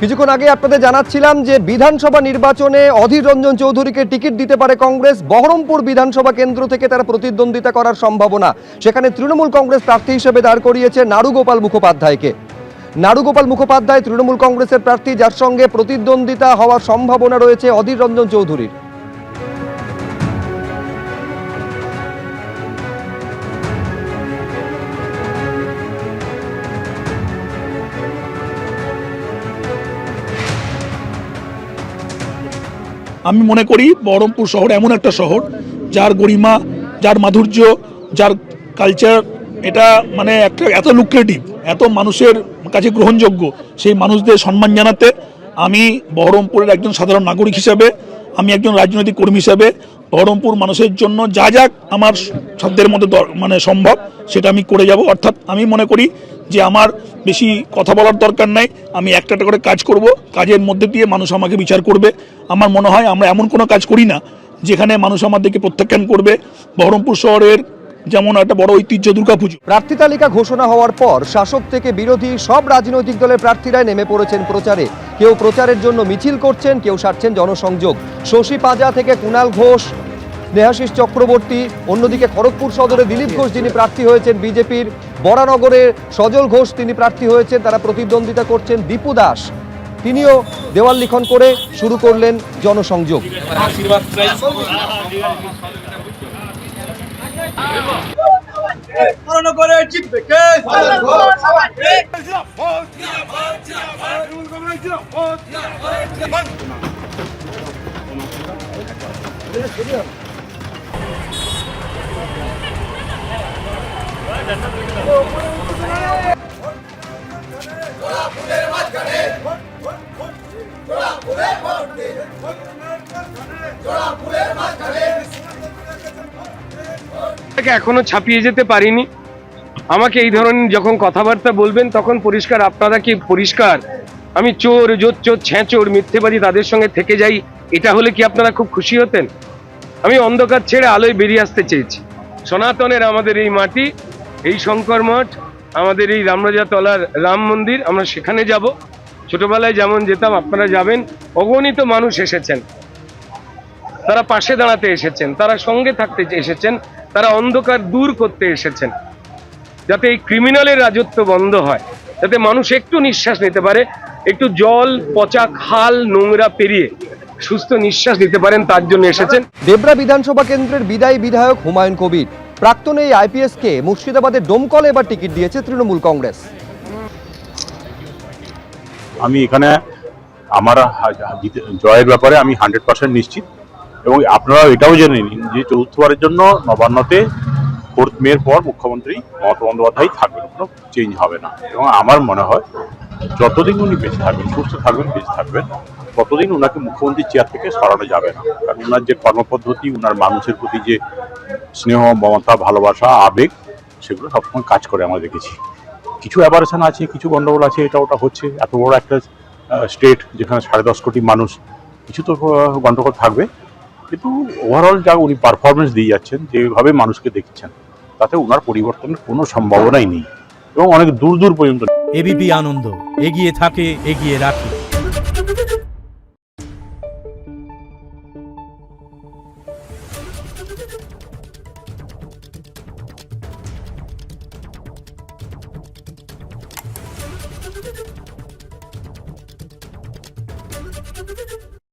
কিছুক্ষণ আগে আপনাদের জানাচ্ছিলাম যে বিধানসভা নির্বাচনে অধীর রঞ্জন চৌধুরীকে টিকিট দিতে পারে কংগ্রেস। বহরমপুর বিধানসভা কেন্দ্র থেকে তারা প্রতিদ্বন্দ্বিতা করার সম্ভাবনা। সেখানে তৃণমূল কংগ্রেস প্রার্থী হিসেবে দাঁড় করিয়েছে নাড়ুগোপাল মুখোপাধ্যায়কে। নাড়ুগোপাল মুখোপাধ্যায় তৃণমূল কংগ্রেসের প্রার্থী, যার সঙ্গে প্রতিদ্বন্দ্বিতা হওয়ার সম্ভাবনা রয়েছে অধীর রঞ্জন চৌধুরীর। আমি মনে করি বহরমপুর শহর এমন একটা শহর যার গরিমা, যার মাধুর্য, যার কালচার, এটা মানে একটা এত লুক্রেটিভ, এত মানুষের কাছে গ্রহণযোগ্য। সেই মানুষদের সম্মান জানাতে আমি বহরমপুরের একজন সাধারণ নাগরিক হিসাবে, আমি একজন রাজনৈতিক কর্মী হিসাবে বহরমপুর মানুষের জন্য যা যা আমার সাধ্যের মধ্যে মানে সম্ভব সেটা আমি করে যাব। অর্থাৎ আমি মনে করি যে আমার বেশি কথা বলার দরকার নাই, আমি একটা করে কাজ করব, কাজের মধ্যে দিয়ে মানুষ আমাকে বিচার করবে। আমার মনে হয় আমরা এমন কোনো কাজ করি না যেখানে মানুষ আমাদেরকে প্রত্যাখ্যান করবে। বহরমপুর শহরের যেমন একটা বড় ঐতিহ্য দুর্গাপুজো। প্রার্থী তালিকা ঘোষণা হওয়ার পর শাসক থেকে বিরোধী সব রাজনৈতিক দলের প্রার্থীরাই নেমে পড়েছেন প্রচারে। কেউ প্রচারের জন্য মিছিল করছেন, কেউ সারছেন জনসংযোগ। শশী পাঁজা থেকে কুণাল ঘোষ, স্নেহাশিস চক্রবর্তী, অন্যদিকে খড়গপুর সদরে দিলীপ ঘোষ যিনি প্রার্থী হয়েছেন বিজেপির, বরানগরে সজল ঘোষ তিনি প্রার্থী হয়েছেন, তারা প্রতিদ্বন্দ্বিতা করছেন। দীপু দাস তিনিও দেওয়াল লিখন করে শুরু করলেন জনসংযোগ। এখনো ছাপিয়ে যেতে পারিনি। আমাকে এই ধরনের যখন কথাবার্তা বলবেন তখন পরিষ্কার, আপনারা কি পরিষ্কার আমি চোর, জোচ্চোর, ছ্যাঁচোর, মিথ্যেবাদী তাদের সঙ্গে থেকে যাই, এটা হলে কি আপনারা খুব খুশি হতেন? আমি অন্ধকার ছেড়ে আলোয় বেরিয়ে আসতে চেয়েছি। সনাতনের আমাদের এই মাটি, এই শঙ্কর মঠ, আমাদের এই রামরাজাতলার রাম মন্দির, আমরা সেখানে যাব। ছোটবেলায় যেমন যেতাম আপনারা যাবেন। অগণিত মানুষ এসেছেন, তারা পাশে দাঁড়াতে এসেছেন, তারা সঙ্গে থাকতে এসেছেন, তারা অন্ধকার দূর করতে এসেছেন, যাতে এই ক্রিমিনালের রাজত্ব বন্ধ হয়, যাতে মানুষ একটু নিঃশ্বাস নিতে পারে, একটু জল, পচা খাল, নোংরা পেরিয়ে সুস্থ নিঃশ্বাস নিতে পারেন, তার জন্য এসেছেন। দেবরা বিধানসভা কেন্দ্রের বিদায়ী বিধায়ক হুমায়ুন কবির, প্রাক্তন এই আইপিএসকে মুর্শিদাবাদের ডোমকলে এবার টিকিট দিয়েছে তৃণমূল কংগ্রেস। আমি এখানে আমার জয়ের ব্যাপারে আমি 100% নিশ্চিত, এবং আপনারা এটাও জেনে নিন যে চতুর্থবারের জন্য নবান্নতে 4 মের পর মুখ্যমন্ত্রী মমতা বন্দ্যোপাধ্যায় থাকবেন, কোনো চেঞ্জ হবে না। এবং আমার মনে হয় যতদিন উনি বেঁচে থাকবেন, সুস্থ থাকবেন, বেঁচে থাকবেন, ততদিন ওনাকে মুখ্যমন্ত্রীর চেয়ার থেকে সরানো যাবে না। কারণ ওনার যে কর্মপদ্ধতি, ওনার মানুষের প্রতি যে স্নেহ, মমতা, ভালোবাসা, আবেগ, সেগুলো সবসময় কাজ করে আমরা দেখেছি। কিছু অ্যাবারেশন আছে, কিছু গন্ডগোল আছে, এটা ওটা হচ্ছে। এত বড় একটা স্টেট যেখানে 10.5 কোটি মানুষ, কিছু তো গন্ডগোল থাকবে, কিন্তু ওভারঅল যা উনি পারফরমেন্স দিয়ে যাচ্ছেন, যেভাবে মানুষকে দেখছেন, তাতে ওনার পরিবর্তনের কোনো সম্ভাবনাই নেই, এবং অনেক দূর দূর পর্যন্ত। এবিপি আনন্দ এগিয়ে থাকে, এগিয়ে রাখে।